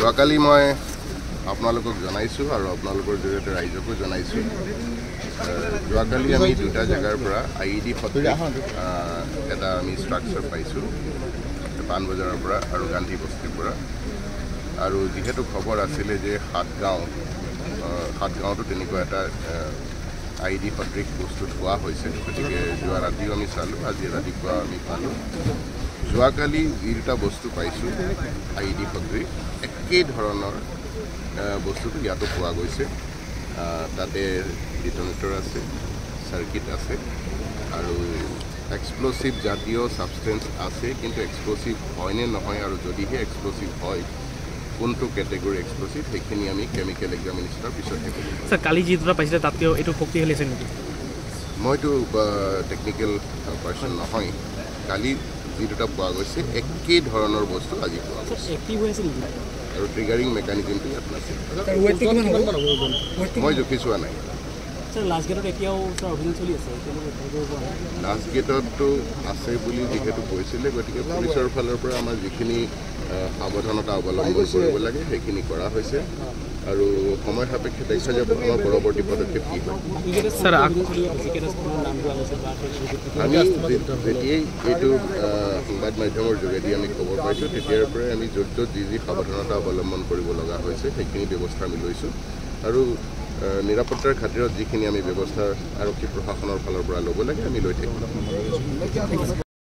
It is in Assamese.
যোৱাকালি মই আপোনালোকক জনাইছোঁ আৰু আপোনালোকৰ জৰিয়তে ৰাইজকো জনাইছোঁ যোৱাকালি আমি দুটা জেগাৰ পৰা IED সদৃশ এটা আমি ষ্ট্ৰাকচাৰ পাইছোঁ পাণবজাৰৰ পৰা আৰু গান্ধী বস্তিৰ পৰা আৰু যিহেতু খবৰ আছিলে যে সাতগাঁৱতো তেনেকুৱা এটা IED সদৃশ বস্তু থোৱা হৈছে গতিকে যোৱা ৰাতিও আমি চালোঁ আজি ৰাতিপুৱা আমি পালোঁ যোৱাকালি যি দুটা বস্তু পাইছোঁ IED সদৃশ একেই ধৰণৰ বস্তুটো ইয়াতো পোৱা গৈছে তাতে ডিটনেটৰ আছে চাৰ্কিট আছে আৰু এক্সপ্ল'চিভ জাতীয় ছাবষ্টেঞ্চ আছে কিন্তু এক্সপ্ল'চিভ হয়নে নহয় আৰু যদিহে এক্সপ্ল'চিভ হয় কোনটো কেটেগৰী এক্সপ্ল'চিভ সেইখিনি আমি কেমিকেল এক্সামিনেশ্যনৰ পিছত হে কৰিম স্যাৰ কালি যি দুটা পাইছিলে তাতকৈ এইটো শক্তিশালী আছে নেকি মইতো টেকনিকেল পাৰ্চন নহয় কালি যি দুটা পোৱা গৈছে একেই ধৰণৰ বস্তু আজি পোৱা গৈছে আৰু ট্ৰিগাৰিং মেকানিজমটো ইয়াত নাছিল মই জুখি চোৱা নাই লাষ্ট গেটত এতিয়াও অভিযান চলি আছে লাষ্ট গেটতো আছে বুলি যিহেতু কৈছিলে গতিকে পুলিচৰ ফালৰ পৰা আমাৰ যিখিনি সাৱধানতা অৱলম্বন কৰিব লাগে সেইখিনি কৰা হৈছে আৰু সময় সাপেক্ষে দেখা যাব আমাৰ পৰৱৰ্তী পদক্ষেপ কি হয় আমি যেতিয়াই এইটো সংবাদ মাধ্যমৰ যোগেদি আমি খবৰ পাইছোঁ তেতিয়াৰ পৰাই আমি য'ত যি সাৱধানতা অৱলম্বন কৰিব লগা হৈছে সেইখিনি ব্যৱস্থা আমি লৈছোঁ আৰু নিৰাপত্তাৰ খাতিৰত যিখিনি আমি ব্যৱস্থা আৰক্ষী প্ৰশাসনৰ ফালৰ পৰা ল'ব লাগে আমি লৈ থাকিম